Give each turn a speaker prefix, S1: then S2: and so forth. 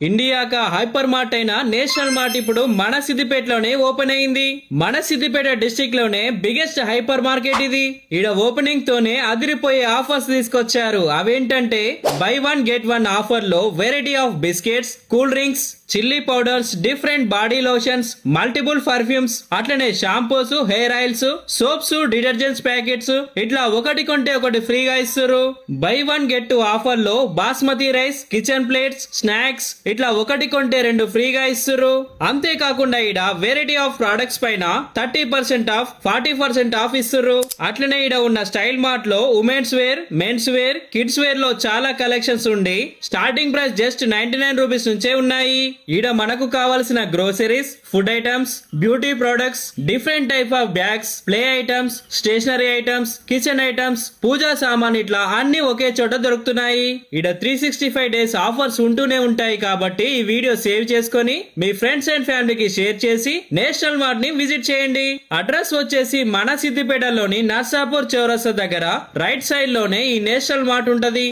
S1: India కా hyper mart అయిన national mart ఇప్పుడు మన సిద్దిపేటలోనే ఓపెన్ అయింది. మన సిద్దిపేట డిస్ట్రిక్ట్ లోనే బిగ్గెస్ట్ హైపర్ మార్కెట్ ఇది. ఈడ ఓపెనింగ్ తోనే అదిరిపోయే ఆఫర్స్ తీసుకొచ్చారు. అవేంటంటే buy one get one offer లో variety of biscuits, cool drinks, chilli powders, different body lotions, multiple perfumes, అట్లనే shampoos, hair oils, soaps, detergents packets ఇట్లా ఒకటి కొంటే ఒకటి ఫ్రీగా ఇస్తారు. Buy one get two offer లో basmati rice, kitchen plates, snacks ఇట్లా ఒకటి కొంటే రెండు ఫ్రీగా ఇస్తారు. అంతేకాకుండా ఈడ వెరైటీ ఆఫ్ ప్రొడక్ట్స్ పైన 30% ఆఫ్, 40% ఆఫ్ ఇస్తారు. అట్లనే ఈడ ఉన్న స్టైల్ మార్ట్ లో women's wear, men's wear, kids wear లో చాలా కలెక్షన్స్ ఉండి స్టార్టింగ్ ప్రైస్ జస్ట్ 99 రూపీస్ నుంచే ఉన్నాయి. ఈడ మనకు కావాల్సిన groceries, food items, beauty products, different type of bags, play items, stationery items, kitchen items, puja సామాన్ ఇట్లా అన్ని ఒకే చోట దొరుకుతున్నాయి. ఈడ 365 డేస్ ఆఫర్స్ ఉంటూనే ఉంటాయి కాబట్టి ఈ వీడియో సేవ్ చేసుకొని మీ ఫ్రెండ్స్ అండ్ ఫ్యామిలీకి షేర్ చేసి నేషనల్ మార్ట్ ని విజిట్ చేయండి. అడ్రస్ వచ్చేసి మన సిద్దిపేటలోని నర్సాపూర్ చౌరస్తా దగ్గర రైట్ సైడ్ లోనే ఈ నేషనల్ మార్ట్ ఉంటది.